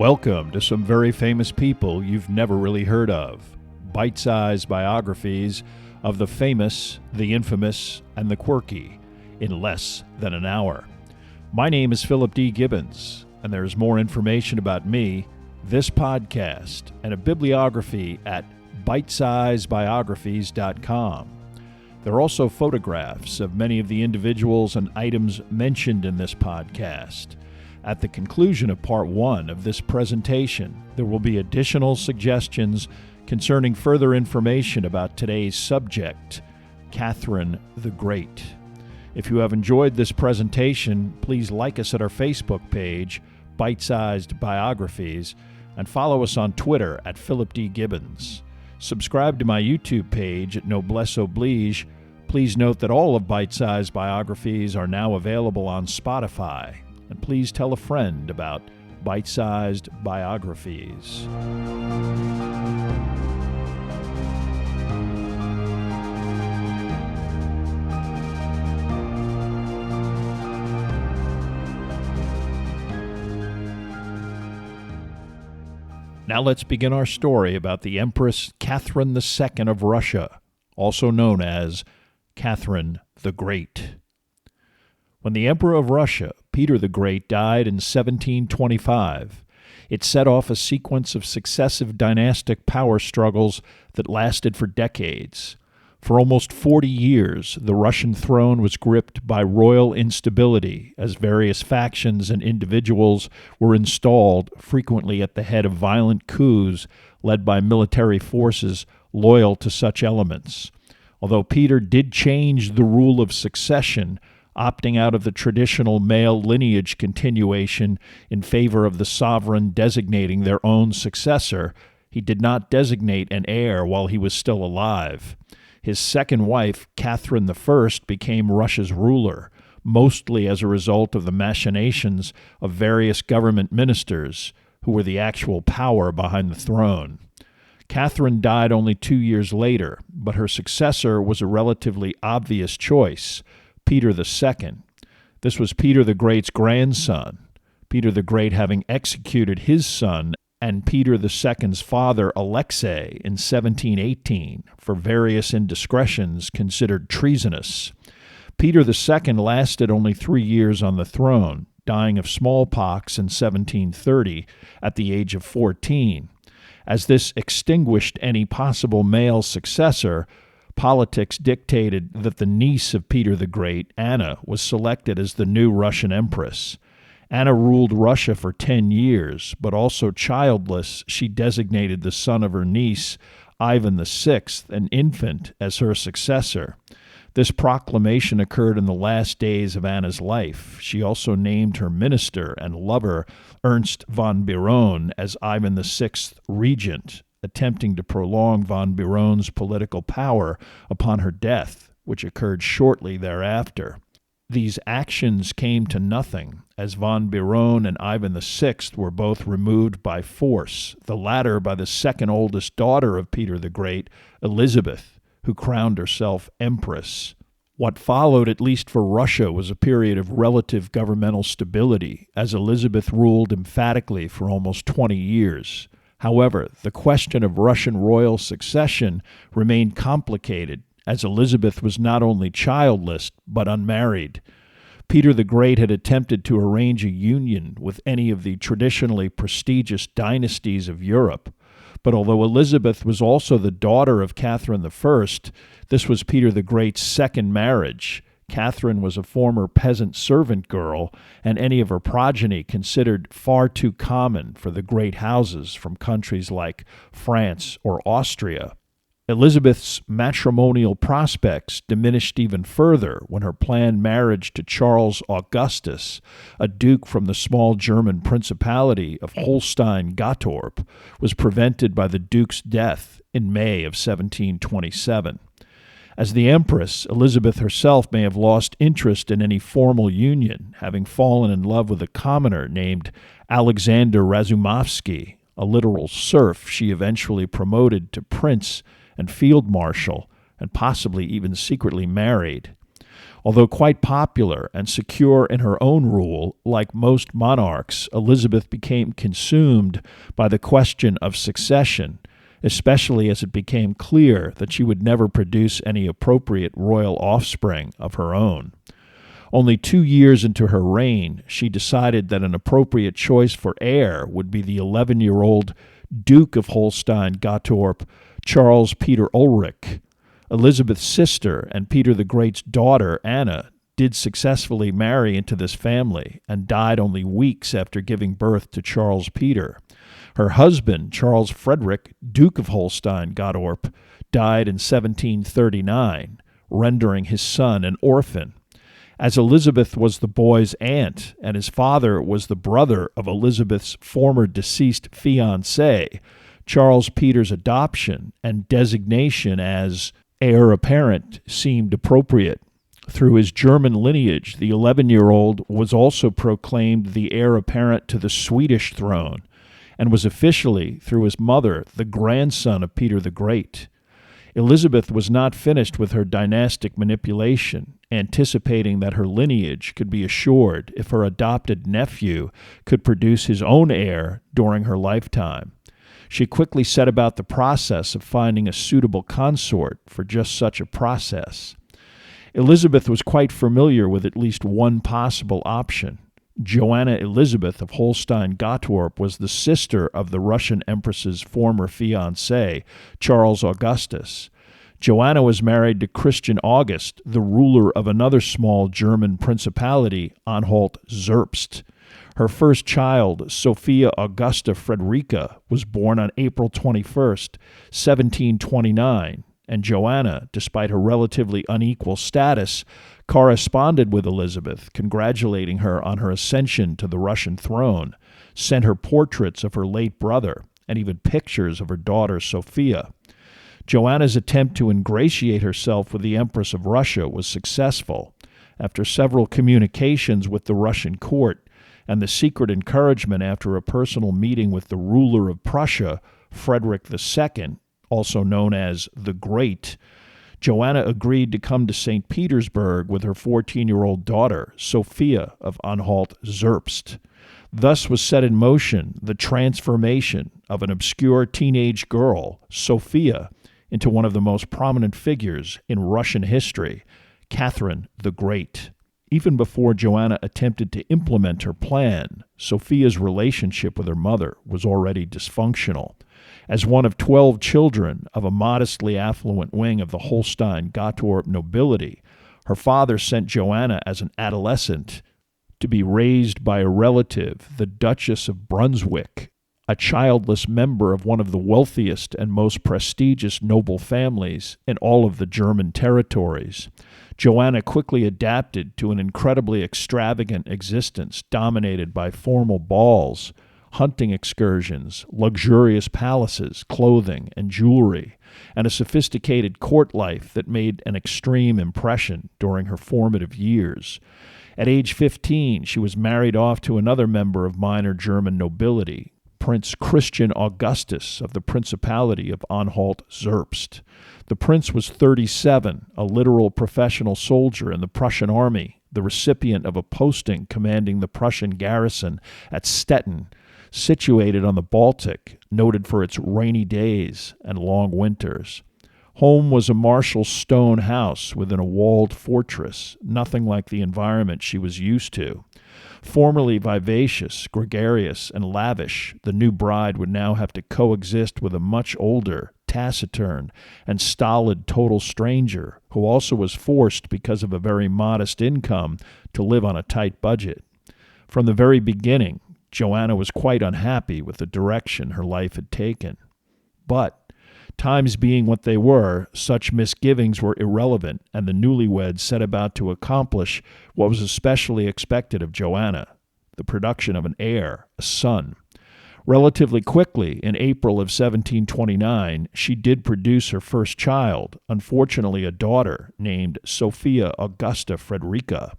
Welcome to some very famous people you've never really heard of. Bite-sized biographies of the famous, the infamous, and the quirky in less than an hour. My name is Philip D. Gibbons, and there's more information about me, this podcast, and a bibliography at bitesizedbiographies.com. There are also photographs of many of the individuals and items mentioned in this podcast. At the conclusion of Part 1 of this presentation, there will be additional suggestions concerning further information about today's subject, Catherine the Great. If you have enjoyed this presentation, please like us at our Facebook page, Bite-Sized Biographies, and follow us on Twitter at Philip D. Gibbons. Subscribe to my YouTube page at Noblesse Oblige. Please note that all of Bite-Sized Biographies are now available on Spotify. And please tell a friend about Bite-Sized Biographies. Now let's begin our story about the Empress Catherine II of Russia, also known as Catherine the Great. When the Emperor of Russia, Peter the Great, died in 1725, it set off a sequence of successive dynastic power struggles that lasted for decades. For almost 40 years, the Russian throne was gripped by royal instability as various factions and individuals were installed, frequently at the head of violent coups led by military forces loyal to such elements. Although Peter did change the rule of succession, opting out of the traditional male lineage continuation in favor of the sovereign designating their own successor, he did not designate an heir while he was still alive. His second wife, Catherine I, became Russia's ruler, mostly as a result of the machinations of various government ministers who were the actual power behind the throne. Catherine died only 2 years later, but her successor was a relatively obvious choice, Peter II. This was Peter the Great's grandson, Peter the Great having executed his son and Peter II's father, Alexei, in 1718 for various indiscretions considered treasonous. Peter II lasted only 3 years on the throne, dying of smallpox in 1730 at the age of 14. As this extinguished any possible male successor, politics dictated that the niece of Peter the Great, Anna, was selected as the new Russian empress. Anna ruled Russia for 10 years, but also childless, she designated the son of her niece, Ivan VI, an infant, as her successor. This proclamation occurred in the last days of Anna's life. She also named her minister and lover, Ernst von Biron, as Ivan VI regent, attempting to prolong von Biron's political power upon her death, which occurred shortly thereafter. These actions came to nothing, as von Biron and Ivan VI were both removed by force, the latter by the second oldest daughter of Peter the Great, Elizabeth, who crowned herself empress. What followed, at least for Russia, was a period of relative governmental stability, as Elizabeth ruled emphatically for almost 20 years. However, the question of Russian royal succession remained complicated, as Elizabeth was not only childless but unmarried. Peter the Great had attempted to arrange a union with any of the traditionally prestigious dynasties of Europe, but although Elizabeth was also the daughter of Catherine I, this was Peter the Great's second marriage. Catherine was a former peasant servant girl, and any of her progeny considered far too common for the great houses from countries like France or Austria. Elizabeth's matrimonial prospects diminished even further when her planned marriage to Charles Augustus, a duke from the small German principality of Holstein-Gottorp, was prevented by the duke's death in May of 1727. As the empress, Elizabeth herself may have lost interest in any formal union, having fallen in love with a commoner named Alexander Razumovsky, a literal serf she eventually promoted to prince and field marshal, and possibly even secretly married. Although quite popular and secure in her own rule, like most monarchs, Elizabeth became consumed by the question of succession, especially as it became clear that she would never produce any appropriate royal offspring of her own. Only 2 years into her reign, she decided that an appropriate choice for heir would be the 11-year-old Duke of Holstein-Gottorp, Charles Peter Ulrich. Elizabeth's sister and Peter the Great's daughter, Anna, did successfully marry into this family and died only weeks after giving birth to Charles Peter. Her husband, Charles Frederick, Duke of Holstein-Gottorp, died in 1739, rendering his son an orphan. As Elizabeth was the boy's aunt and his father was the brother of Elizabeth's former deceased fiancé, Charles Peter's adoption and designation as heir apparent seemed appropriate. Through his German lineage, the 11-year-old was also proclaimed the heir apparent to the Swedish throne and was officially, through his mother, the grandson of Peter the Great. Elizabeth was not finished with her dynastic manipulation, anticipating that her lineage could be assured if her adopted nephew could produce his own heir during her lifetime. She quickly set about the process of finding a suitable consort for just such a process. Elizabeth was quite familiar with at least one possible option. Joanna Elizabeth of Holstein-Gottorp was the sister of the Russian Empress's former fiancé, Charles Augustus. Joanna was married to Christian August, the ruler of another small German principality, Anhalt-Zerbst. Her first child, Sophia Augusta Frederica, was born on April 21st, 1729, and Joanna, despite her relatively unequal status, corresponded with Elizabeth, congratulating her on her ascension to the Russian throne, sent her portraits of her late brother, and even pictures of her daughter Sophia. Joanna's attempt to ingratiate herself with the Empress of Russia was successful. After several communications with the Russian court and the secret encouragement after a personal meeting with the ruler of Prussia, Frederick II, also known as the Great, Joanna agreed to come to St. Petersburg with her 14-year-old daughter, Sophia of Anhalt-Zerbst. Thus was set in motion the transformation of an obscure teenage girl, Sophia, into one of the most prominent figures in Russian history, Catherine the Great. Even before Joanna attempted to implement her plan, Sophia's relationship with her mother was already dysfunctional. As one of 12 children of a modestly affluent wing of the Holstein-Gottorp nobility, her father sent Joanna as an adolescent to be raised by a relative, the Duchess of Brunswick, a childless member of one of the wealthiest and most prestigious noble families in all of the German territories. Joanna quickly adapted to an incredibly extravagant existence dominated by formal balls, hunting excursions, luxurious palaces, clothing, and jewelry, and a sophisticated court life that made an extreme impression during her formative years. At age 15, she was married off to another member of minor German nobility, Prince Christian Augustus of the Principality of Anhalt-Zerbst. The prince was 37, a literal professional soldier in the Prussian army, the recipient of a posting commanding the Prussian garrison at Stettin, situated on the Baltic, noted for its rainy days and long winters. Home was a martial stone house within a walled fortress, nothing like the environment she was used to. Formerly vivacious, gregarious, and lavish, the new bride would now have to coexist with a much older, taciturn, and stolid total stranger who also was forced, because of a very modest income, to live on a tight budget. From the very beginning, Joanna was quite unhappy with the direction her life had taken. But, times being what they were, such misgivings were irrelevant, and the newlyweds set about to accomplish what was especially expected of Joanna, the production of an heir, a son. Relatively quickly, in April of 1729, she did produce her first child, unfortunately a daughter, named Sophia Augusta Frederica.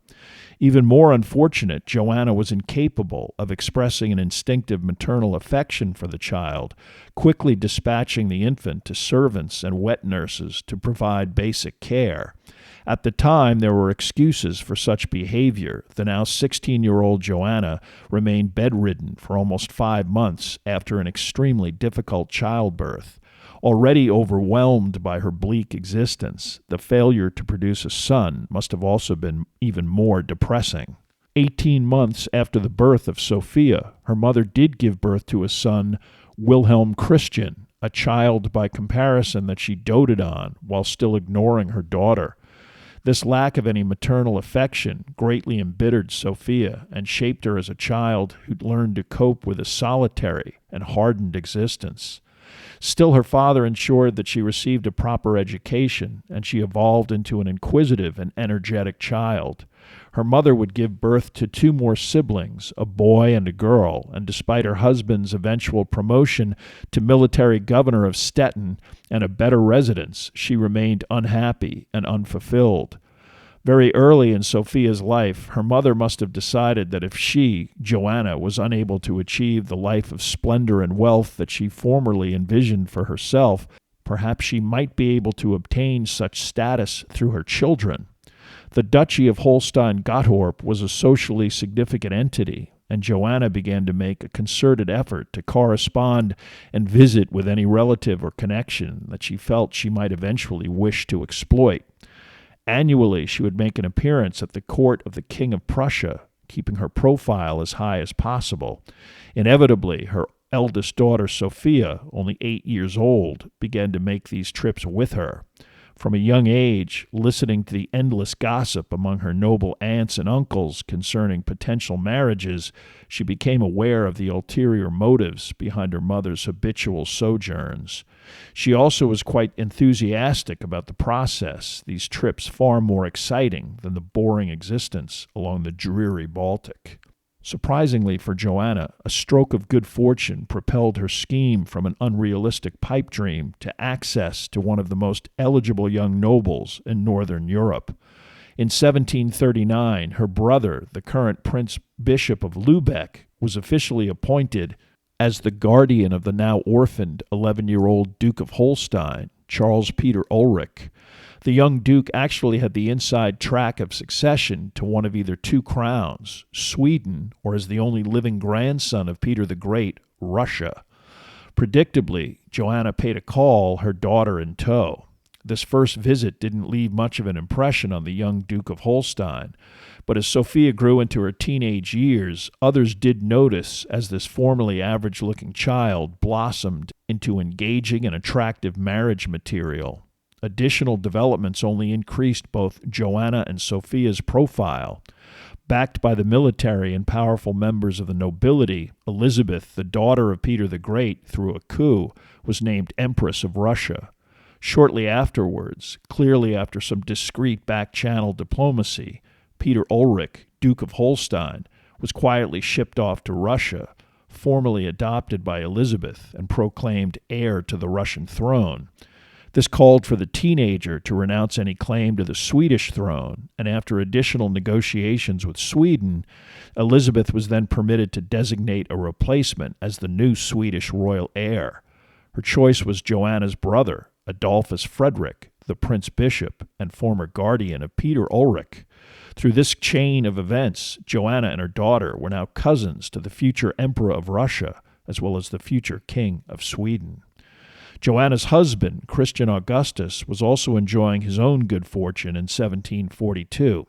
Even more unfortunate, Joanna was incapable of expressing an instinctive maternal affection for the child, quickly dispatching the infant to servants and wet nurses to provide basic care. At the time, there were excuses for such behavior. The now 16-year-old Joanna remained bedridden for almost 5 months after an extremely difficult childbirth. Already overwhelmed by her bleak existence, the failure to produce a son must have also been even more depressing. 18 months after the birth of Sophia, her mother did give birth to a son, Wilhelm Christian, a child by comparison that she doted on while still ignoring her daughter. This lack of any maternal affection greatly embittered Sophia and shaped her as a child who'd learned to cope with a solitary and hardened existence. Still, her father ensured that she received a proper education, and she evolved into an inquisitive and energetic child. Her mother would give birth to 2 more siblings, a boy and a girl, and despite her husband's eventual promotion to military governor of Stettin and a better residence, she remained unhappy and unfulfilled. Very early in Sophia's life, her mother must have decided that if she, Joanna, was unable to achieve the life of splendor and wealth that she formerly envisioned for herself, perhaps she might be able to obtain such status through her children. The Duchy of Holstein-Gottorp was a socially significant entity, and Joanna began to make a concerted effort to correspond and visit with any relative or connection that she felt she might eventually wish to exploit. Annually, she would make an appearance at the court of the King of Prussia, keeping her profile as high as possible. Inevitably, her eldest daughter, Sophia, only 8 years old, began to make these trips with her. From a young age, listening to the endless gossip among her noble aunts and uncles concerning potential marriages, she became aware of the ulterior motives behind her mother's habitual sojourns. She also was quite enthusiastic about the process, these trips far more exciting than the boring existence along the dreary Baltic. Surprisingly for Joanna, a stroke of good fortune propelled her scheme from an unrealistic pipe dream to access to one of the most eligible young nobles in northern Europe. In 1739, her brother, the current Prince Bishop of Lübeck, was officially appointed as the guardian of the now orphaned 11-year-old Duke of Holstein, Charles Peter Ulrich. The young duke actually had the inside track of succession to one of either 2 crowns, Sweden, or as the only living grandson of Peter the Great, Russia. Predictably, Joanna paid a call, her daughter in tow. This first visit didn't leave much of an impression on the young Duke of Holstein, but as Sophia grew into her teenage years, others did notice as this formerly average-looking child blossomed into engaging and attractive marriage material. Additional developments only increased both Joanna and Sophia's profile. Backed by the military and powerful members of the nobility, Elizabeth, the daughter of Peter the Great, through a coup, was named Empress of Russia. Shortly afterwards, clearly after some discreet back-channel diplomacy, Peter Ulrich, Duke of Holstein, was quietly shipped off to Russia, formally adopted by Elizabeth and proclaimed heir to the Russian throne. This called for the teenager to renounce any claim to the Swedish throne, and after additional negotiations with Sweden, Elizabeth was then permitted to designate a replacement as the new Swedish royal heir. Her choice was Joanna's brother, Adolphus Frederick, the Prince Bishop and former guardian of Peter Ulrich. Through this chain of events, Joanna and her daughter were now cousins to the future Emperor of Russia, as well as the future King of Sweden. Joanna's husband, Christian Augustus, was also enjoying his own good fortune in 1742.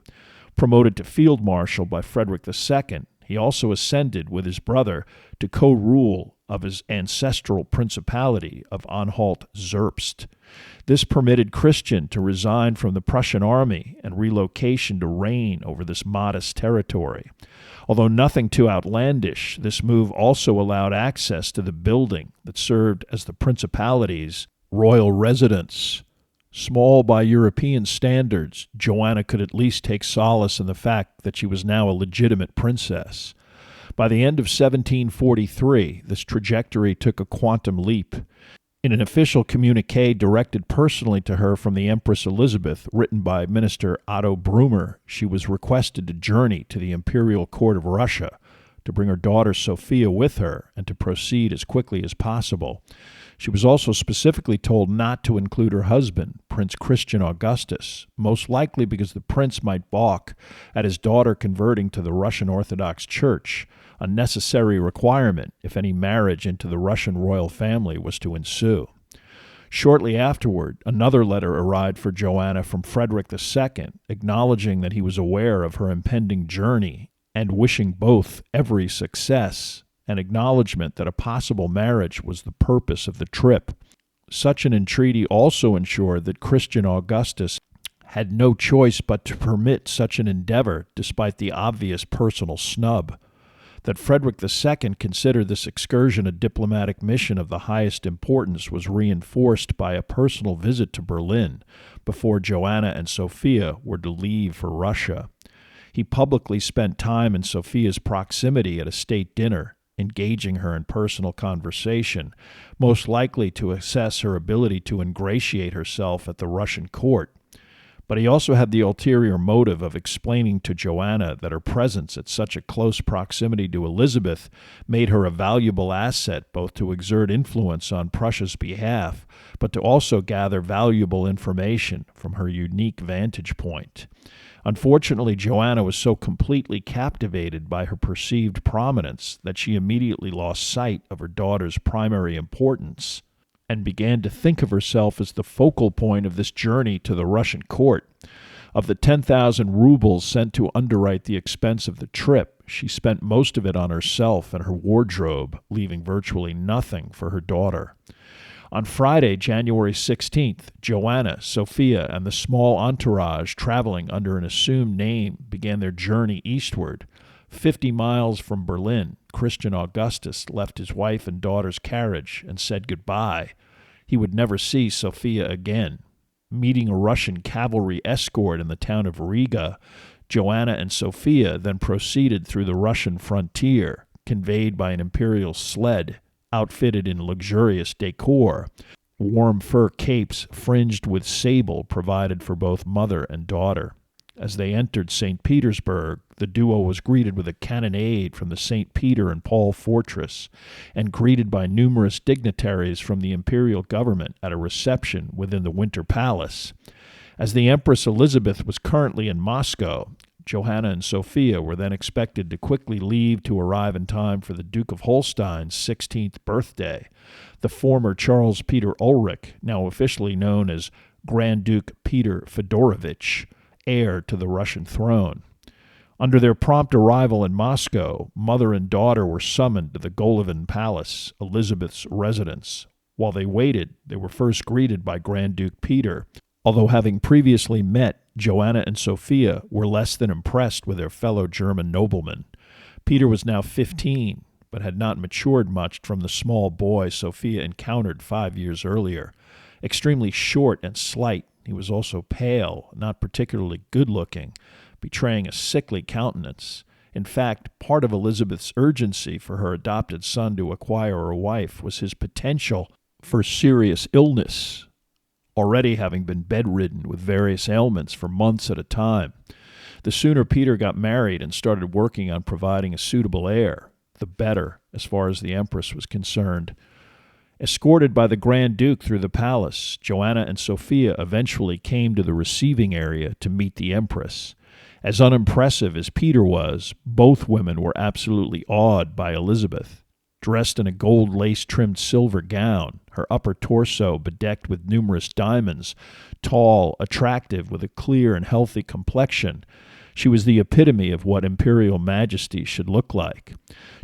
Promoted to field marshal by Frederick II, he also ascended with his brother to co-rule of his ancestral principality of Anhalt-Zerbst. This permitted Christian to resign from the Prussian army and relocation to reign over this modest territory. Although nothing too outlandish, this move also allowed access to the building that served as the principality's royal residence. Small by European standards, Joanna could at least take solace in the fact that she was now a legitimate princess. By the end of 1743, this trajectory took a quantum leap. In an official communique directed personally to her from the Empress Elizabeth, written by Minister Otto Brumer, she was requested to journey to the imperial court of Russia, to bring her daughter Sophia with her, and to proceed as quickly as possible. She was also specifically told not to include her husband, Prince Christian Augustus, most likely because the prince might balk at his daughter converting to the Russian Orthodox Church, a necessary requirement if any marriage into the Russian royal family was to ensue. Shortly afterward, another letter arrived for Joanna from Frederick II, acknowledging that he was aware of her impending journey and wishing both every success, an acknowledgment that a possible marriage was the purpose of the trip. Such an entreaty also ensured that Christian Augustus had no choice but to permit such an endeavor despite the obvious personal snub. That Frederick II considered this excursion a diplomatic mission of the highest importance was reinforced by a personal visit to Berlin before Joanna and Sophia were to leave for Russia. He publicly spent time in Sophia's proximity at a state dinner, engaging her in personal conversation, most likely to assess her ability to ingratiate herself at the Russian court. But he also had the ulterior motive of explaining to Joanna that her presence at such a close proximity to Elizabeth made her a valuable asset both to exert influence on Prussia's behalf, but to also gather valuable information from her unique vantage point. Unfortunately, Joanna was so completely captivated by her perceived prominence that she immediately lost sight of her daughter's primary importance and began to think of herself as the focal point of this journey to the Russian court. Of the 10,000 rubles sent to underwrite the expense of the trip, she spent most of it on herself and her wardrobe, leaving virtually nothing for her daughter. On Friday, January 16th, Joanna, Sophia, and the small entourage traveling under an assumed name began their journey eastward. 50 miles from Berlin, Christian Augustus left his wife and daughter's carriage and said goodbye. He would never see Sophia again. Meeting a Russian cavalry escort in the town of Riga, Joanna and Sophia then proceeded through the Russian frontier, conveyed by an imperial sled, outfitted in luxurious decor. Warm fur capes fringed with sable provided for both mother and daughter. As they entered St. Petersburg, the duo was greeted with a cannonade from the St. Peter and Paul fortress, and greeted by numerous dignitaries from the imperial government at a reception within the Winter Palace. As the Empress Elizabeth was currently in Moscow, Joanna and Sophia were then expected to quickly leave to arrive in time for the Duke of Holstein's 16th birthday. The former Charles Peter Ulrich, now officially known as Grand Duke Peter Fedorovich, heir to the Russian throne. Under their prompt arrival in Moscow, mother and daughter were summoned to the Golovin Palace, Elizabeth's residence. While they waited, they were first greeted by Grand Duke Peter. Although having previously met, Joanna and Sophia were less than impressed with their fellow German nobleman. Peter was now 15, but had not matured much from the small boy Sophia encountered 5 years earlier. Extremely short and slight, he was also pale, not particularly good-looking, betraying a sickly countenance. In fact, part of Elizabeth's urgency for her adopted son to acquire a wife was his potential for serious illness, already having been bedridden with various ailments for months at a time. The sooner Peter got married and started working on providing a suitable heir, the better, as far as the Empress was concerned. Escorted by the Grand Duke through the palace, Joanna and Sophia eventually came to the receiving area to meet the Empress. As unimpressive as Peter was, both women were absolutely awed by Elizabeth. Dressed in a gold lace-trimmed silver gown, her upper torso bedecked with numerous diamonds, tall, attractive, with a clear and healthy complexion, she was the epitome of what imperial majesty should look like.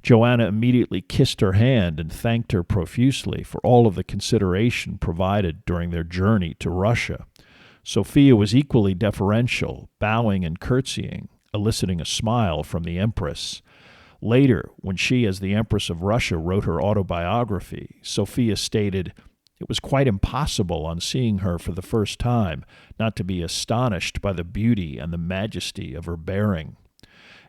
Joanna immediately kissed her hand and thanked her profusely for all of the consideration provided during their journey to Russia. Sophia was equally deferential, bowing and curtsying, eliciting a smile from the Empress. Later, when she, as the Empress of Russia, wrote her autobiography, Sophia stated, "It was quite impossible on seeing her for the first time not to be astonished by the beauty and the majesty of her bearing."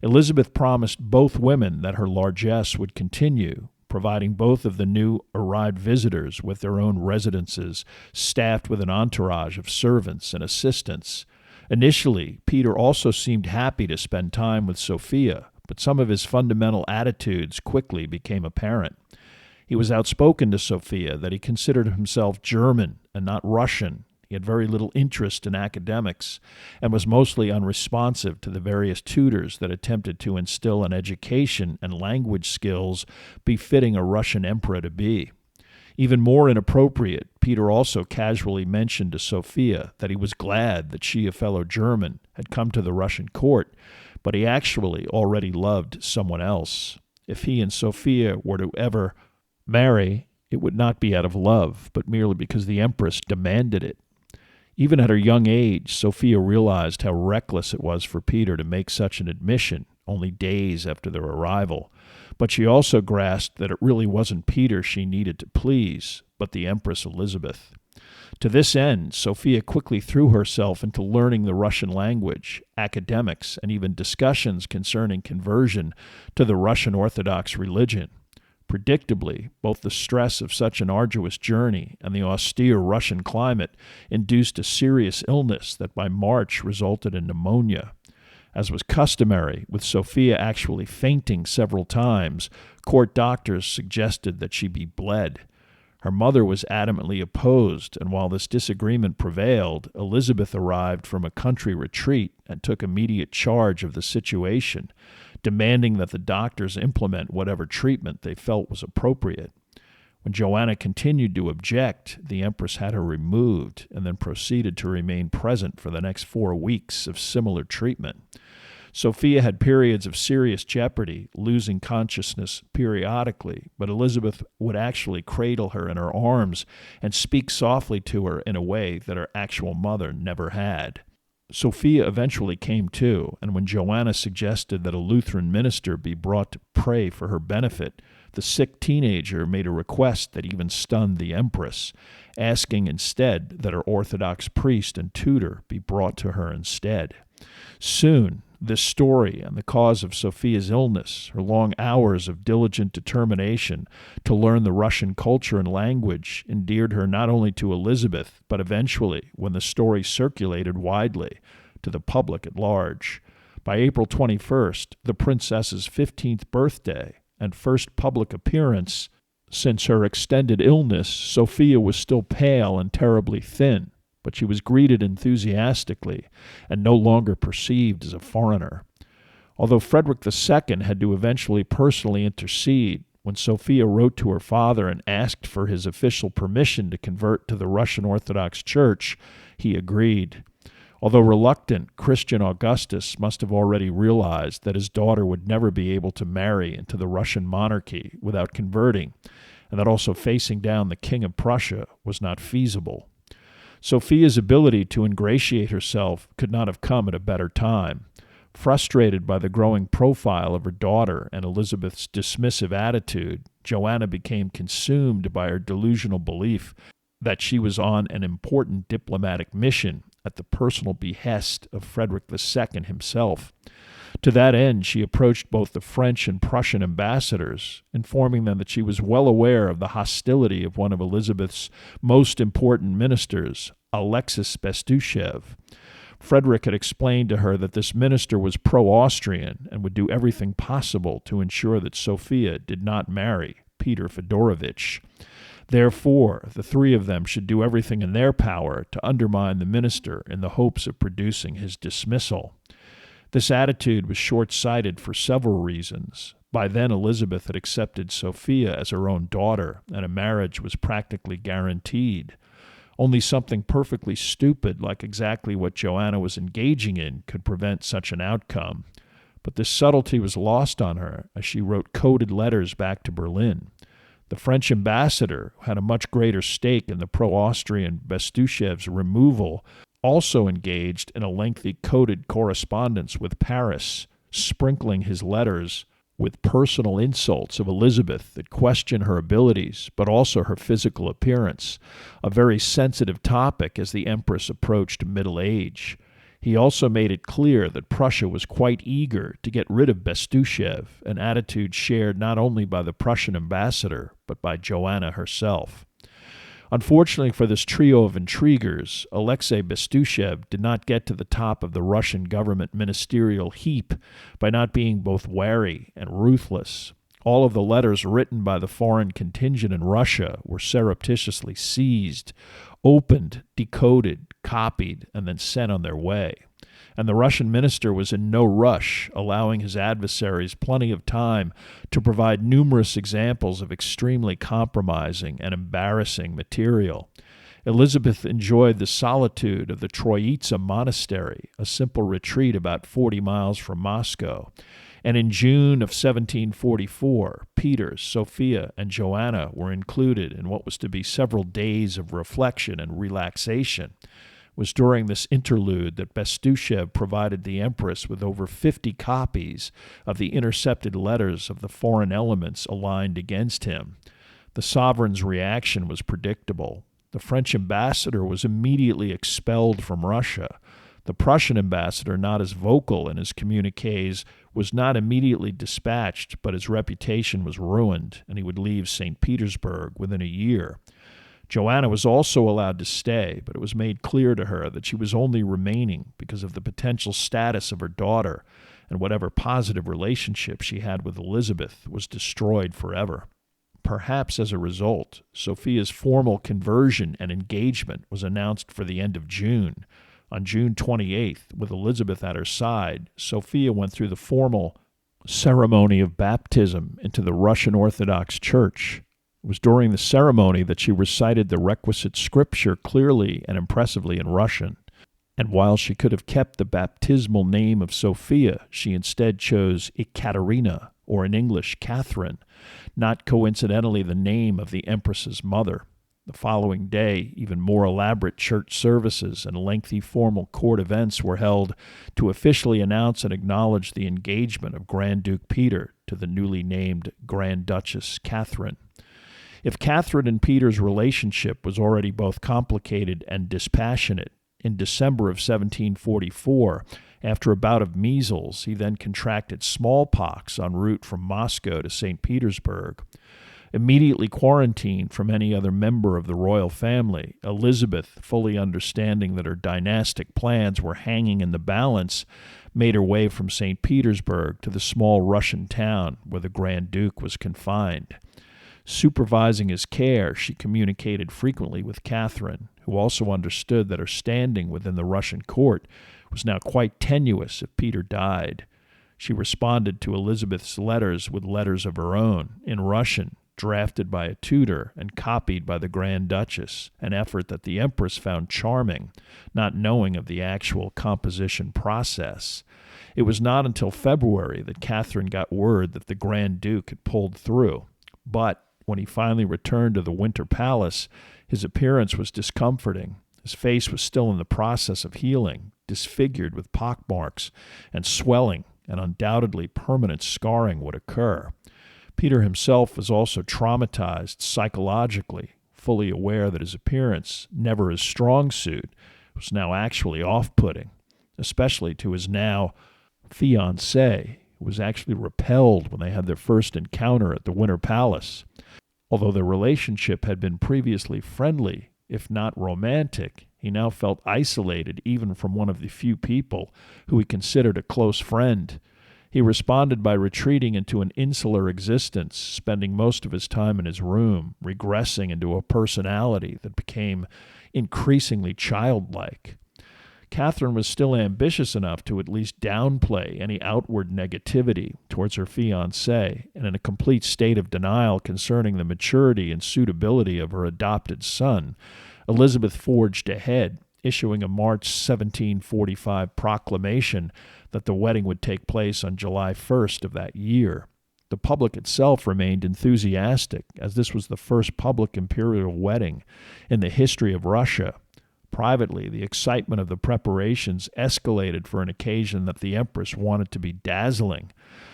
Elizabeth promised both women that her largesse would continue, providing both of the new arrived visitors with their own residences, staffed with an entourage of servants and assistants. Initially, Peter also seemed happy to spend time with Sophia, but some of his fundamental attitudes quickly became apparent. He was outspoken to Sophia that he considered himself German and not Russian. He had very little interest in academics and was mostly unresponsive to the various tutors that attempted to instill an education and language skills befitting a Russian emperor to be. Even more inappropriate, Peter also casually mentioned to Sophia that he was glad that she, a fellow German, had come to the Russian court, but he actually already loved someone else. If he and Sophia were to ever marry, it would not be out of love, but merely because the empress demanded it. Even at her young age, Sophia realized how reckless it was for Peter to make such an admission only days after their arrival. But she also grasped that it really wasn't Peter she needed to please, but the Empress Elizabeth. To this end, Sophia quickly threw herself into learning the Russian language, academics, and even discussions concerning conversion to the Russian Orthodox religion. Predictably, both the stress of such an arduous journey and the austere Russian climate induced a serious illness that by March resulted in pneumonia. As was customary, with Sophia actually fainting several times, court doctors suggested that she be bled. Her mother was adamantly opposed, and while this disagreement prevailed, Elizabeth arrived from a country retreat and took immediate charge of the situation, demanding that the doctors implement whatever treatment they felt was appropriate. When Joanna continued to object, the Empress had her removed and then proceeded to remain present for the next 4 weeks of similar treatment. Sophia had periods of serious jeopardy, losing consciousness periodically, but Elizabeth would actually cradle her in her arms and speak softly to her in a way that her actual mother never had. Sophia eventually came to, and when Joanna suggested that a Lutheran minister be brought to pray for her benefit, the sick teenager made a request that even stunned the Empress, asking instead that her Orthodox priest and tutor be brought to her instead. Soon, this story and the cause of Sophia's illness, her long hours of diligent determination to learn the Russian culture and language, endeared her not only to Elizabeth, but eventually, when the story circulated widely, to the public at large. By April 21st, the princess's 15th birthday and first public appearance since her extended illness, Sophia was still pale and terribly thin, but she was greeted enthusiastically and no longer perceived as a foreigner. Although Frederick II had to eventually personally intercede, when Sophia wrote to her father and asked for his official permission to convert to the Russian Orthodox Church, he agreed. Although reluctant, Christian Augustus must have already realized that his daughter would never be able to marry into the Russian monarchy without converting, and that also facing down the King of Prussia was not feasible. Sophia's ability to ingratiate herself could not have come at a better time. Frustrated by the growing profile of her daughter and Elizabeth's dismissive attitude, Joanna became consumed by her delusional belief that she was on an important diplomatic mission at the personal behest of Frederick II himself. To that end, she approached both the French and Prussian ambassadors, informing them that she was well aware of the hostility of one of Elizabeth's most important ministers, Alexis Bestuchev. Frederick had explained to her that this minister was pro-Austrian and would do everything possible to ensure that Sophia did not marry Peter Fedorovich. Therefore, the three of them should do everything in their power to undermine the minister in the hopes of producing his dismissal. This attitude was short-sighted for several reasons. By then, Elizabeth had accepted Sophia as her own daughter, and a marriage was practically guaranteed. Only something perfectly stupid, like exactly what Joanna was engaging in, could prevent such an outcome. But this subtlety was lost on her as she wrote coded letters back to Berlin. The French ambassador, who had a much greater stake in the pro-Austrian Bestuchev's removal, also engaged in a lengthy coded correspondence with Paris, sprinkling his letters with personal insults of Elizabeth that question her abilities, but also her physical appearance, a very sensitive topic as the Empress approached middle age. He also made it clear that Prussia was quite eager to get rid of Bestuchev, an attitude shared not only by the Prussian ambassador, but by Joanna herself. Unfortunately for this trio of intriguers, Alexei Bestuchev did not get to the top of the Russian government ministerial heap by not being both wary and ruthless. All of the letters written by the foreign contingent in Russia were surreptitiously seized, opened, decoded, copied, and then sent on their way. And the Russian minister was in no rush, allowing his adversaries plenty of time to provide numerous examples of extremely compromising and embarrassing material. Elizabeth enjoyed the solitude of the Troitsa Monastery, a simple retreat about 40 miles from Moscow. And in June of 1744, Peter, Sophia, and Joanna were included in what was to be several days of reflection and relaxation. It was during this interlude that Bestuchev provided the Empress with over 50 copies of the intercepted letters of the foreign elements aligned against him. The sovereign's reaction was predictable. The French ambassador was immediately expelled from Russia. The Prussian ambassador, not as vocal in his communiques, was not immediately dispatched, but his reputation was ruined, and he would leave St. Petersburg within a year. Joanna was also allowed to stay, but it was made clear to her that she was only remaining because of the potential status of her daughter, and whatever positive relationship she had with Elizabeth was destroyed forever. Perhaps as a result, Sophia's formal conversion and engagement was announced for the end of June. On June 28th, with Elizabeth at her side, Sophia went through the formal ceremony of baptism into the Russian Orthodox Church. It was during the ceremony that she recited the requisite scripture clearly and impressively in Russian. And while she could have kept the baptismal name of Sophia, she instead chose Ekaterina, or in English, Catherine, not coincidentally the name of the Empress's mother. The following day, even more elaborate church services and lengthy formal court events were held to officially announce and acknowledge the engagement of Grand Duke Peter to the newly named Grand Duchess Catherine. If Catherine and Peter's relationship was already both complicated and dispassionate, in December of 1744, after a bout of measles, he then contracted smallpox en route from Moscow to St. Petersburg. Immediately quarantined from any other member of the royal family, Elizabeth, fully understanding that her dynastic plans were hanging in the balance, made her way from St. Petersburg to the small Russian town where the Grand Duke was confined. Supervising his care, she communicated frequently with Catherine, who also understood that her standing within the Russian court was now quite tenuous if Peter died. She responded to Elizabeth's letters with letters of her own, in Russian, drafted by a tutor and copied by the Grand Duchess, an effort that the Empress found charming, not knowing of the actual composition process. It was not until February that Catherine got word that the Grand Duke had pulled through. But when he finally returned to the Winter Palace, his appearance was discomforting. His face was still in the process of healing, disfigured with pockmarks and swelling, and undoubtedly permanent scarring would occur. Peter himself was also traumatized psychologically, fully aware that his appearance, never his strong suit, was now actually off-putting, especially to his now fiancée, who was actually repelled when they had their first encounter at the Winter Palace. Although their relationship had been previously friendly, if not romantic, he now felt isolated even from one of the few people who he considered a close friend. He responded by retreating into an insular existence, spending most of his time in his room, regressing into a personality that became increasingly childlike. Catherine was still ambitious enough to at least downplay any outward negativity towards her fiancé, and in a complete state of denial concerning the maturity and suitability of her adopted son, Elizabeth forged ahead, issuing a March 1745 proclamation that the wedding would take place on July 1st of that year. The public itself remained enthusiastic, as this was the first public imperial wedding in the history of Russia. Privately, the excitement of the preparations escalated for an occasion that the Empress wanted to be dazzling,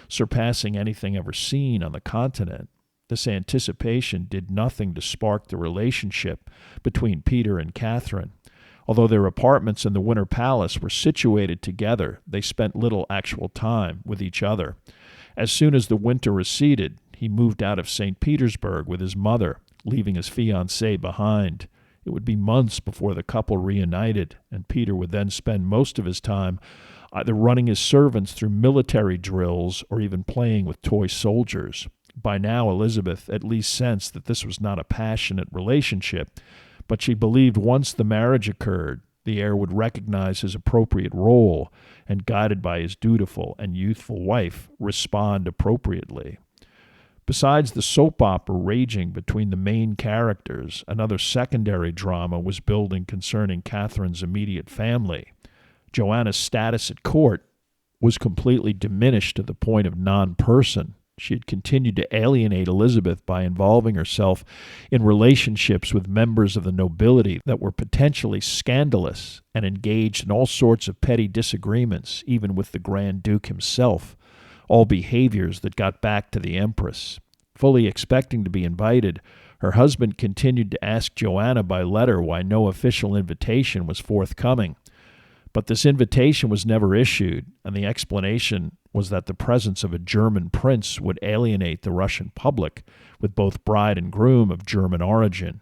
surpassing anything ever seen on the continent. This anticipation did nothing to spark the relationship between Peter and Catherine. Although their apartments in the Winter Palace were situated together, they spent little actual time with each other. As soon as the winter receded, he moved out of St. Petersburg with his mother, leaving his fiancée behind. It would be months before the couple reunited, and Peter would then spend most of his time either running his servants through military drills or even playing with toy soldiers. By now, Elizabeth at least sensed that this was not a passionate relationship, but she believed once the marriage occurred, the heir would recognize his appropriate role and, guided by his dutiful and youthful wife, respond appropriately. Besides the soap opera raging between the main characters, another secondary drama was building concerning Catherine's immediate family. Joanna's status at court was completely diminished to the point of non-person. She had continued to alienate Elizabeth by involving herself in relationships with members of the nobility that were potentially scandalous and engaged in all sorts of petty disagreements, even with the Grand Duke himself, all behaviors that got back to the Empress. Fully expecting to be invited, her husband continued to ask Joanna by letter why no official invitation was forthcoming. But this invitation was never issued, and the explanation was that the presence of a German prince would alienate the Russian public, with both bride and groom of German origin.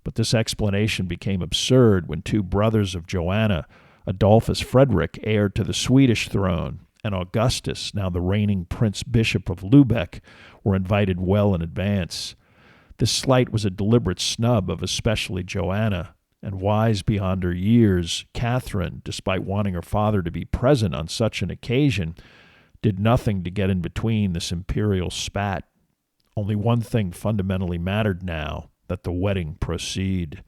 But this explanation became absurd when two brothers of Joanna, Adolphus Frederick, heir to the Swedish throne, and Augustus, now the reigning Prince-Bishop of Lubeck, were invited well in advance. This slight was a deliberate snub of especially Joanna, and wise beyond her years, Catherine, despite wanting her father to be present on such an occasion, did nothing to get in between this imperial spat. Only one thing fundamentally mattered now, that the wedding proceed.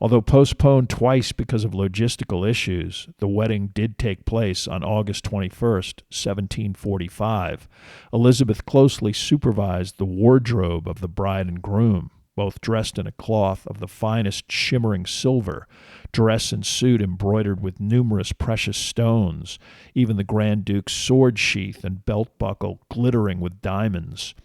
Although postponed twice because of logistical issues, the wedding did take place on August 21st, 1745. Elizabeth closely supervised the wardrobe of the bride and groom, both dressed in a cloth of the finest shimmering silver, dress and suit embroidered with numerous precious stones, even the Grand Duke's sword sheath and belt buckle glittering with diamonds.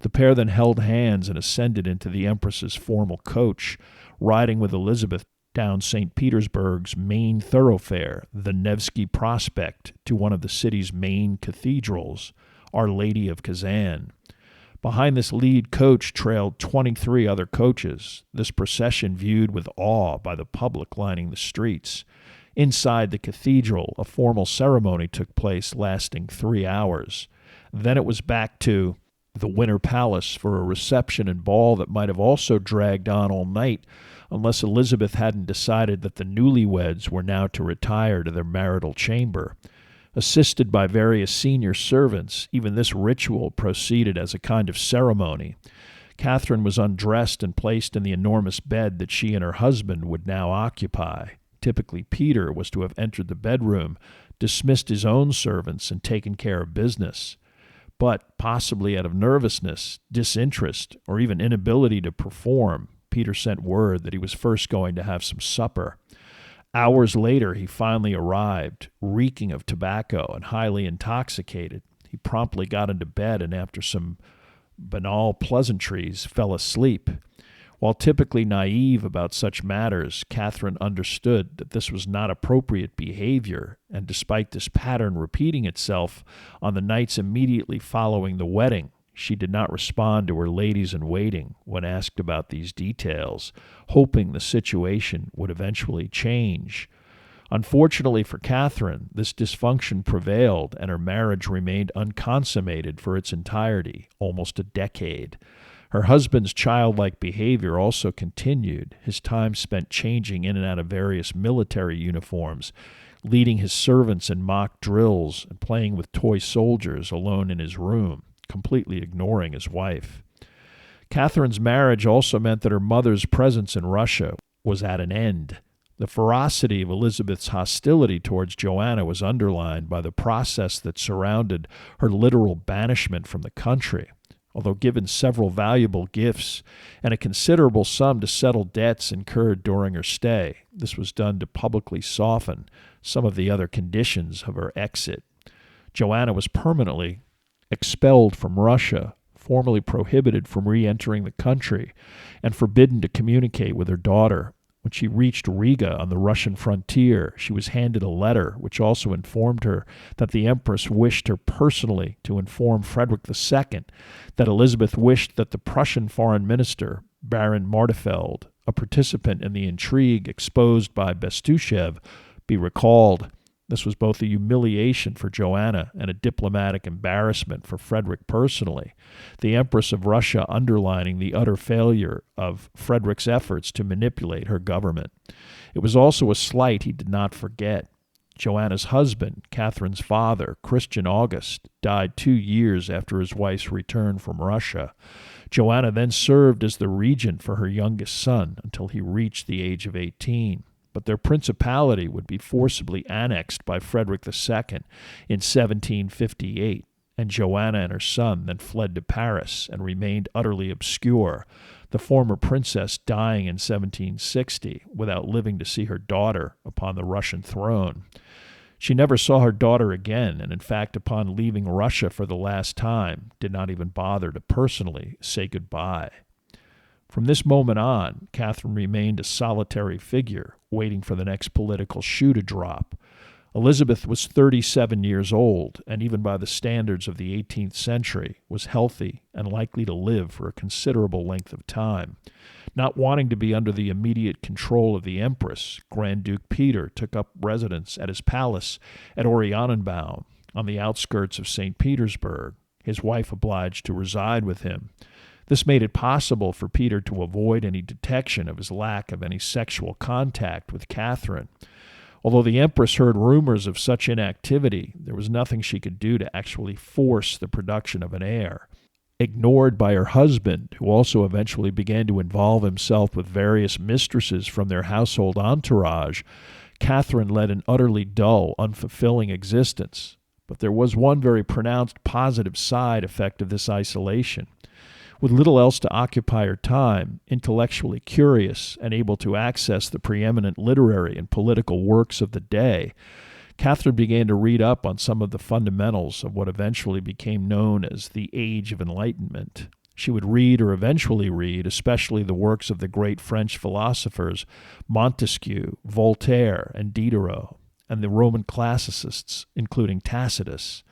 The pair then held hands and ascended into the Empress's formal coach, riding with Elizabeth down St. Petersburg's main thoroughfare, the Nevsky Prospect, to one of the city's main cathedrals, Our Lady of Kazan. Behind this lead coach trailed 23 other coaches, this procession viewed with awe by the public lining the streets. Inside the cathedral, a formal ceremony took place lasting 3 hours. Then it was back to the Winter Palace for a reception and ball that might have also dragged on all night, unless Elizabeth hadn't decided that the newlyweds were now to retire to their marital chamber. Assisted by various senior servants, even this ritual proceeded as a kind of ceremony. Catherine was undressed and placed in the enormous bed that she and her husband would now occupy. Typically, Peter was to have entered the bedroom, dismissed his own servants, and taken care of business. But, possibly out of nervousness, disinterest, or even inability to perform, Peter sent word that he was first going to have some supper. Hours later, he finally arrived, reeking of tobacco and highly intoxicated. He promptly got into bed and, after some banal pleasantries, fell asleep. While typically naive about such matters, Catherine understood that this was not appropriate behavior, and despite this pattern repeating itself on the nights immediately following the wedding, she did not respond to her ladies-in-waiting when asked about these details, hoping the situation would eventually change. Unfortunately for Catherine, this dysfunction prevailed, and her marriage remained unconsummated for its entirety, almost a decade. Her husband's childlike behavior also continued, his time spent changing in and out of various military uniforms, leading his servants in mock drills, and playing with toy soldiers alone in his room, completely ignoring his wife. Catherine's marriage also meant that her mother's presence in Russia was at an end. The ferocity of Elizabeth's hostility towards Joanna was underlined by the process that surrounded her literal banishment from the country. Although given several valuable gifts and a considerable sum to settle debts incurred during her stay, this was done to publicly soften some of the other conditions of her exit. Joanna was permanently expelled from Russia, formally prohibited from re-entering the country, and forbidden to communicate with her daughter. When When she reached Riga on the Russian frontier, she was handed a letter which also informed her that the Empress wished her personally to inform Frederick II that Elizabeth wished that the Prussian foreign minister, Baron Martefeld, a participant in the intrigue exposed by Bestuchev, be recalled. This was both a humiliation for Joanna and a diplomatic embarrassment for Frederick personally, the Empress of Russia underlining the utter failure of Frederick's efforts to manipulate her government. It was also a slight he did not forget. Joanna's husband, Catherine's father, Christian August, died 2 years after his wife's return from Russia. Joanna then served as the regent for her youngest son until he reached the age of 18. But their principality would be forcibly annexed by Frederick II in 1758, and Joanna and her son then fled to Paris and remained utterly obscure, the former princess dying in 1760 without living to see her daughter upon the Russian throne. She never saw her daughter again, and in fact, upon leaving Russia for the last time, did not even bother to personally say goodbye. From this moment on, Catherine remained a solitary figure, waiting for the next political shoe to drop. Elizabeth was 37 years old, and even by the standards of the 18th century, was healthy and likely to live for a considerable length of time. Not wanting to be under the immediate control of the Empress, Grand Duke Peter took up residence at his palace at Oranienbaum, on the outskirts of St. Petersburg, his wife obliged to reside with him. This made it possible for Peter to avoid any detection of his lack of any sexual contact with Catherine. Although the Empress heard rumors of such inactivity, there was nothing she could do to actually force the production of an heir. Ignored by her husband, who also eventually began to involve himself with various mistresses from their household entourage, Catherine led an utterly dull, unfulfilling existence. But there was one very pronounced positive side effect of this isolation. With little else to occupy her time, intellectually curious and able to access the preeminent literary and political works of the day, Catherine began to read up on some of the fundamentals of what eventually became known as the Age of Enlightenment. She would read or eventually read especially the works of the great French philosophers Montesquieu, Voltaire, and Diderot, and the Roman classicists, including Tacitus.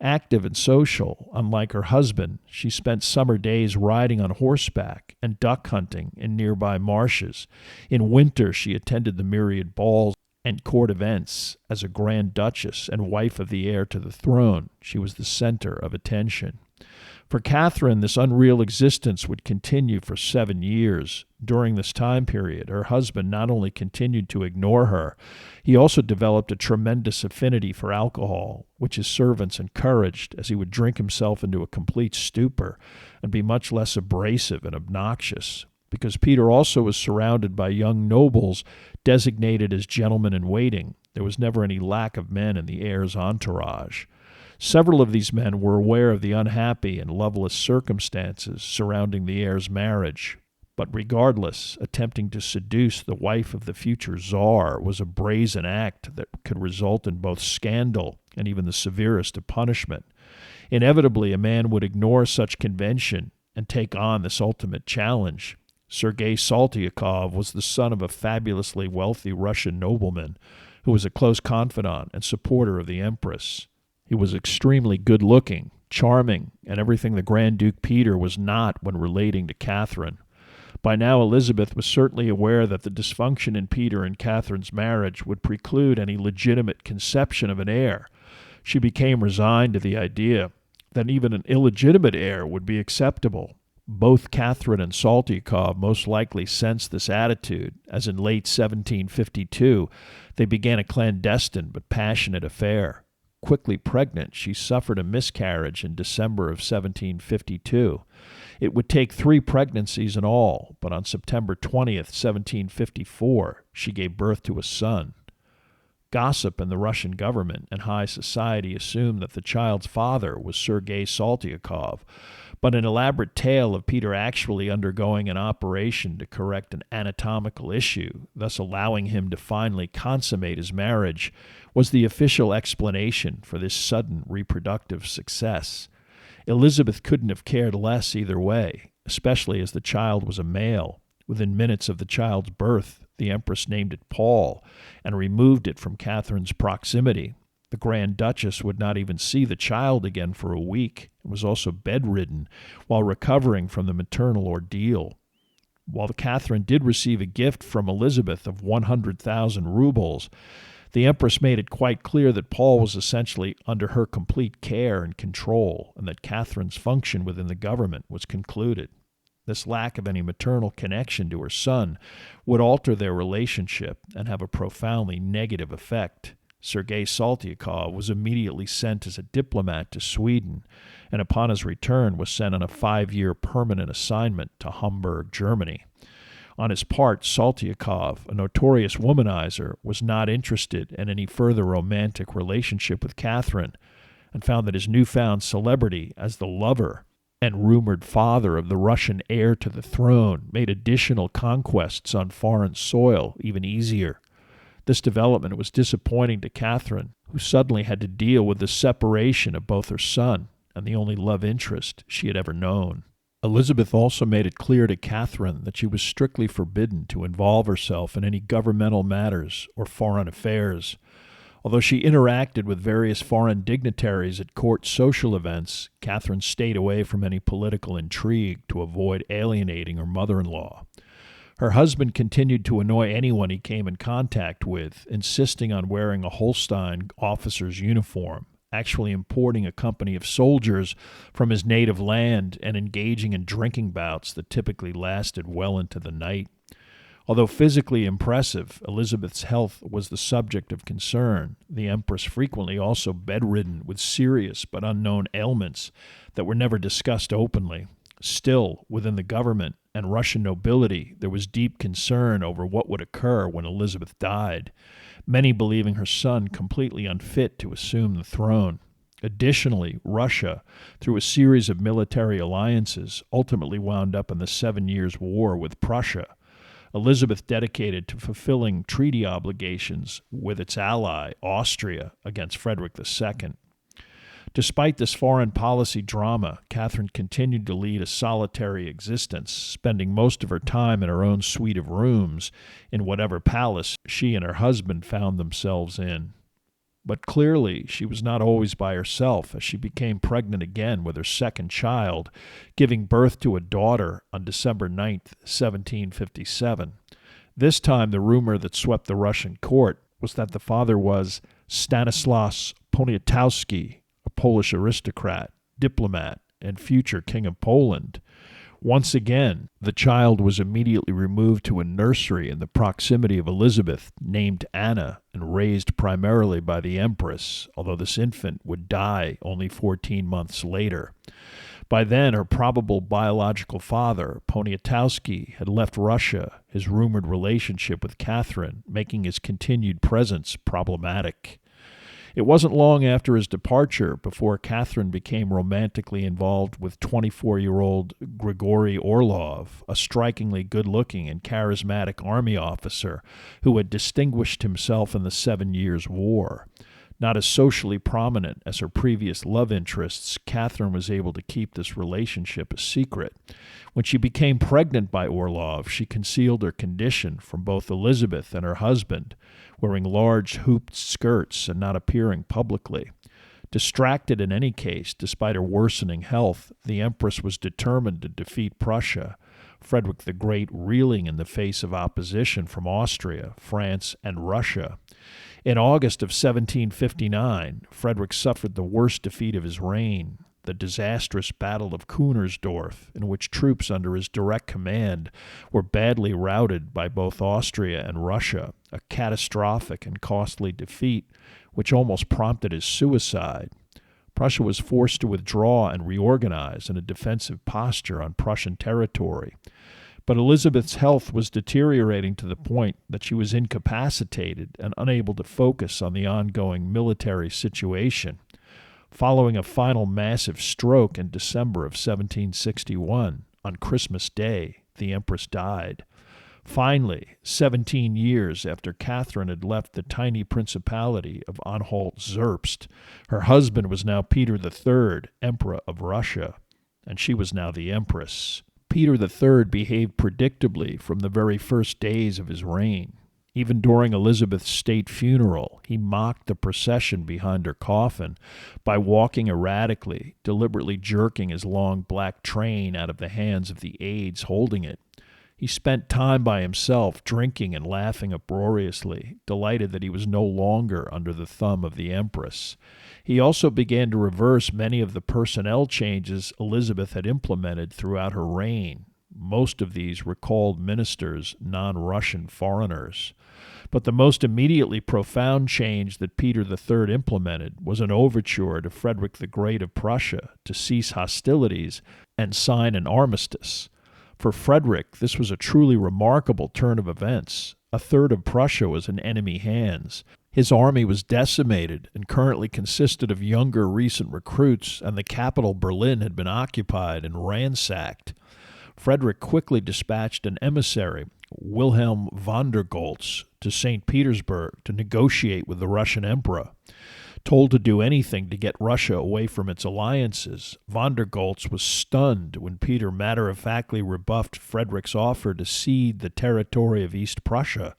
Active and social, unlike her husband, she spent summer days riding on horseback and duck hunting in nearby marshes. In winter, she attended the myriad balls and court events. As a Grand Duchess and wife of the heir to the throne, she was the center of attention. For Catherine, this unreal existence would continue for 7 years. During this time period, her husband not only continued to ignore her, he also developed a tremendous affinity for alcohol, which his servants encouraged, as he would drink himself into a complete stupor and be much less abrasive and obnoxious. Because Peter also was surrounded by young nobles designated as gentlemen-in-waiting, there was never any lack of men in the heir's entourage. Several of these men were aware of the unhappy and loveless circumstances surrounding the heir's marriage, but regardless, attempting to seduce the wife of the future Tsar was a brazen act that could result in both scandal and even the severest of punishment. Inevitably, a man would ignore such convention and take on this ultimate challenge. Sergei Saltykov was the son of a fabulously wealthy Russian nobleman who was a close confidant and supporter of the Empress. He was extremely good-looking, charming, and everything the Grand Duke Peter was not when relating to Catherine. By now, Elizabeth was certainly aware that the dysfunction in Peter and Catherine's marriage would preclude any legitimate conception of an heir. She became resigned to the idea that even an illegitimate heir would be acceptable. Both Catherine and Saltykov most likely sensed this attitude, as in late 1752 they began a clandestine but passionate affair. Quickly pregnant, she suffered a miscarriage in December of 1752. It would take 3 pregnancies in all, but on September 20th, 1754, she gave birth to a son. Gossip in the Russian government and high society assumed that the child's father was Sergei Saltykov, but an elaborate tale of Peter actually undergoing an operation to correct an anatomical issue, thus allowing him to finally consummate his marriage, was the official explanation for this sudden reproductive success. Elizabeth couldn't have cared less either way, especially as the child was a male. Within minutes of the child's birth, The empress named it Paul and removed it from Catherine's proximity. The Grand Duchess would not even see the child again for a week and was also bedridden while recovering from the maternal ordeal. While Catherine did receive a gift from Elizabeth of 100,000 rubles, the empress made it quite clear that Paul was essentially under her complete care and control, and that Catherine's function within the government was concluded. This lack of any maternal connection to her son would alter their relationship and have a profoundly negative effect. Sergei Saltykov was immediately sent as a diplomat to Sweden, and upon his return was sent on a 5-year permanent assignment to Hamburg, Germany. On his part, Saltykov, a notorious womanizer, was not interested in any further romantic relationship with Catherine, and found that his newfound celebrity as the lover and rumored father of the Russian heir to the throne made additional conquests on foreign soil even easier. This development was disappointing to Catherine, who suddenly had to deal with the separation of both her son and the only love interest she had ever known. Elizabeth also made it clear to Catherine that she was strictly forbidden to involve herself in any governmental matters or foreign affairs. Although she interacted with various foreign dignitaries at court social events, Catherine stayed away from any political intrigue to avoid alienating her mother-in-law. Her husband continued to annoy anyone he came in contact with, insisting on wearing a Holstein officer's uniform, actually importing a company of soldiers from his native land and engaging in drinking bouts that typically lasted well into the night. Although physically impressive, Elizabeth's health was the subject of concern, the empress frequently also bedridden with serious but unknown ailments that were never discussed openly. Still, within the government and Russian nobility, there was deep concern over what would occur when Elizabeth died, many believing her son completely unfit to assume the throne. Additionally, Russia, through a series of military alliances, ultimately wound up in the 7 Years' War with Prussia. Elizabeth dedicated to fulfilling treaty obligations with its ally, Austria, against Frederick II. Despite this foreign policy drama, Catherine continued to lead a solitary existence, spending most of her time in her own suite of rooms in whatever palace she and her husband found themselves in. But clearly, she was not always by herself, as she became pregnant again with her second child, giving birth to a daughter on December 9, 1757. This time, the rumor that swept the Russian court was that the father was Stanislas Poniatowski, a Polish aristocrat, diplomat, and future King of Poland. Once again, the child was immediately removed to a nursery in the proximity of Elizabeth, named Anna, and raised primarily by the Empress, although this infant would die only 14 months later. By then, her probable biological father, Poniatowski, had left Russia, his rumored relationship with Catherine making his continued presence problematic. It wasn't long after his departure before Catherine became romantically involved with 24-year-old Grigory Orlov, a strikingly good-looking and charismatic army officer who had distinguished himself in the 7 Years' War. Not as socially prominent as her previous love interests, Catherine was able to keep this relationship a secret. When she became pregnant by Orlov, she concealed her condition from both Elizabeth and her husband, wearing large hooped skirts and not appearing publicly. Distracted in any case, despite her worsening health, the Empress was determined to defeat Prussia, Frederick the Great reeling in the face of opposition from Austria, France, and Russia. In August of 1759, Frederick suffered the worst defeat of his reign, the disastrous Battle of Kunersdorf, in which troops under his direct command were badly routed by both Austria and Russia, a catastrophic and costly defeat which almost prompted his suicide. Prussia was forced to withdraw and reorganize in a defensive posture on Prussian territory. But Elizabeth's health was deteriorating to the point that she was incapacitated and unable to focus on the ongoing military situation. Following a final massive stroke in December of 1761, on Christmas Day, the Empress died. Finally, 17 years after Catherine had left the tiny principality of Anhalt-Zerbst, her husband was now Peter III, Emperor of Russia, and she was now the Empress. Peter III behaved predictably from the very first days of his reign. Even during Elizabeth's state funeral, he mocked the procession behind her coffin by walking erratically, deliberately jerking his long black train out of the hands of the aides holding it. He spent time by himself, drinking and laughing uproariously, delighted that he was no longer under the thumb of the Empress. He also began to reverse many of the personnel changes Elizabeth had implemented throughout her reign. Most of these recalled ministers, non-Russian foreigners. But the most immediately profound change that Peter III implemented was an overture to Frederick the Great of Prussia to cease hostilities and sign an armistice. For Frederick, this was a truly remarkable turn of events. A third of Prussia was in enemy hands. His army was decimated and currently consisted of younger recent recruits, and the capital Berlin had been occupied and ransacked. Frederick quickly dispatched an emissary, Wilhelm von der Goltz, to St. Petersburg to negotiate with the Russian emperor. Told to do anything to get Russia away from its alliances, von der Goltz was stunned when Peter matter-of-factly rebuffed Frederick's offer to cede the territory of East Prussia,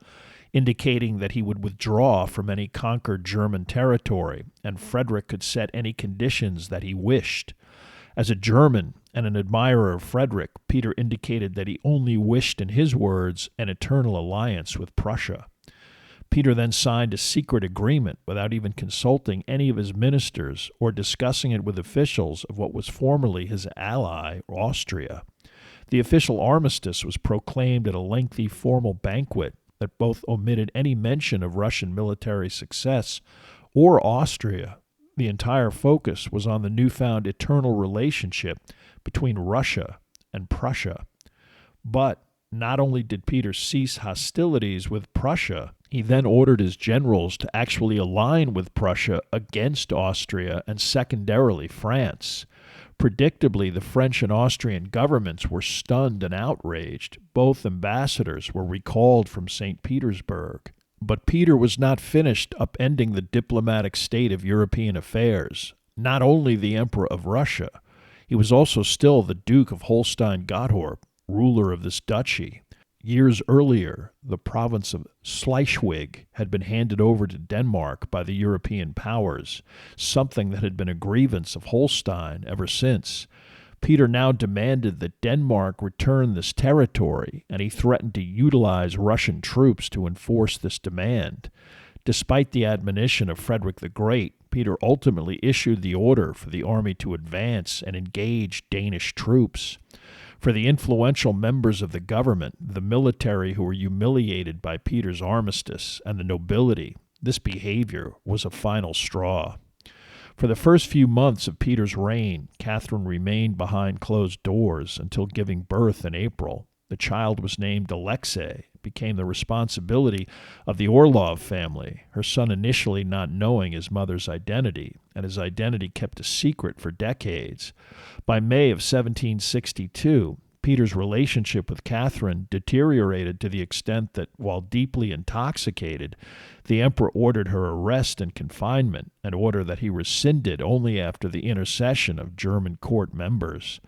indicating that he would withdraw from any conquered German territory, and Frederick could set any conditions that he wished. As a German and an admirer of Frederick, Peter indicated that he only wished, in his words, an eternal alliance with Prussia. Peter then signed a secret agreement without even consulting any of his ministers or discussing it with officials of what was formerly his ally, Austria. The official armistice was proclaimed at a lengthy formal banquet that both omitted any mention of Russian military success or Austria. The entire focus was on the newfound eternal relationship between Russia and Prussia. But not only did Peter cease hostilities with Prussia, he then ordered his generals to actually align with Prussia against Austria and secondarily France. Predictably, the French and Austrian governments were stunned and outraged. Both ambassadors were recalled from St. Petersburg. But Peter was not finished upending the diplomatic state of European affairs. Not only the Emperor of Russia, he was also still the Duke of Holstein-Gottorp, ruler of this duchy. Years earlier, the province of Schleswig had been handed over to Denmark by the European powers, something that had been a grievance of Holstein ever since. Peter now demanded that Denmark return this territory, and he threatened to utilize Russian troops to enforce this demand. Despite the admonition of Frederick the Great, Peter ultimately issued the order for the army to advance and engage Danish troops. For the influential members of the government, the military who were humiliated by Peter's armistice, and the nobility, this behavior was a final straw. For the first few months of Peter's reign, Catherine remained behind closed doors until giving birth in April. The child was named Alexei, became the responsibility of the Orlov family, her son initially not knowing his mother's identity, and his identity kept a secret for decades. By May of 1762, Peter's relationship with Catherine deteriorated to the extent that, while deeply intoxicated, the emperor ordered her arrest and confinement, an order that he rescinded only after the intercession of German court members.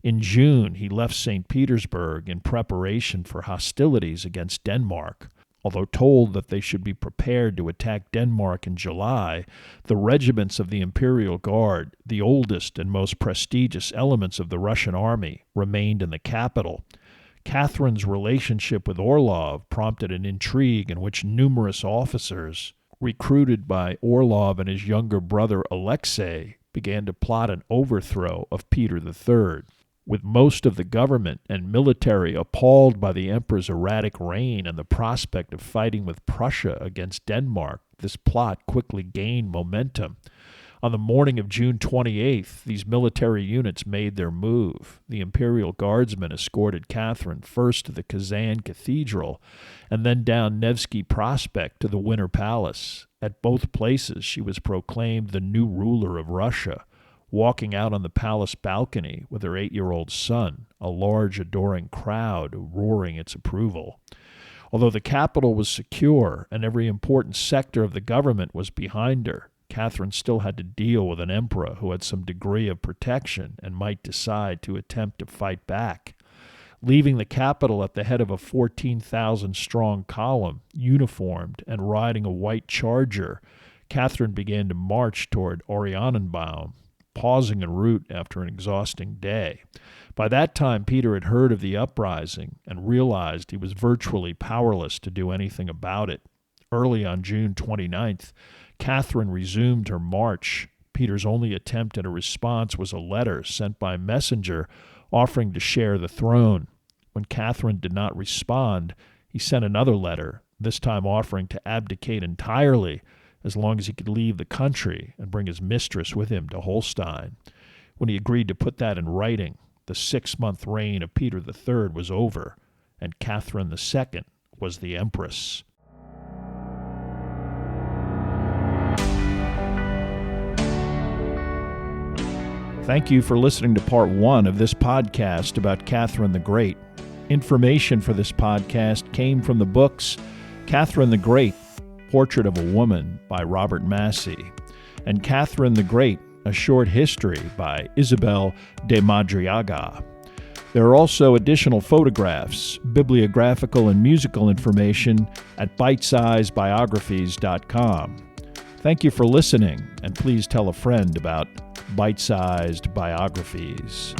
In June, he left St. Petersburg in preparation for hostilities against Denmark. Although told that they should be prepared to attack Denmark in July, the regiments of the Imperial Guard, the oldest and most prestigious elements of the Russian army, remained in the capital. Catherine's relationship with Orlov prompted an intrigue in which numerous officers, recruited by Orlov and his younger brother Alexei, began to plot an overthrow of Peter III. With most of the government and military appalled by the emperor's erratic reign and the prospect of fighting with Prussia against Denmark, this plot quickly gained momentum. On the morning of June 28th, these military units made their move. The Imperial Guardsmen escorted Catherine first to the Kazan Cathedral and then down Nevsky Prospect to the Winter Palace. At both places, she was proclaimed the new ruler of Russia, walking out on the palace balcony with her 8-year-old son, a large adoring crowd roaring its approval. Although the capital was secure and every important sector of the government was behind her, Catherine still had to deal with an emperor who had some degree of protection and might decide to attempt to fight back. Leaving the capital at the head of a 14,000-strong column, uniformed and riding a white charger, Catherine began to march toward Oranienbaum, pausing en route after an exhausting day. By that time, Peter had heard of the uprising and realized he was virtually powerless to do anything about it. Early on June 29th, Catherine resumed her march. Peter's only attempt at a response was a letter sent by messenger offering to share the throne. When Catherine did not respond, he sent another letter, this time offering to abdicate entirely as long as he could leave the country and bring his mistress with him to Holstein. When he agreed to put that in writing, the 6-month reign of Peter III was over, and Catherine II was the empress. Thank you for listening to part 1 of this podcast about Catherine the Great. Information for this podcast came from the books Catherine the Great, Portrait of a Woman by Robert Massey, and Catherine the Great, A Short History by Isabel de Madriaga. There are also additional photographs, bibliographical and musical information at bitesizebiographies.com. Thank you for listening, and please tell a friend about Bite-Sized Biographies.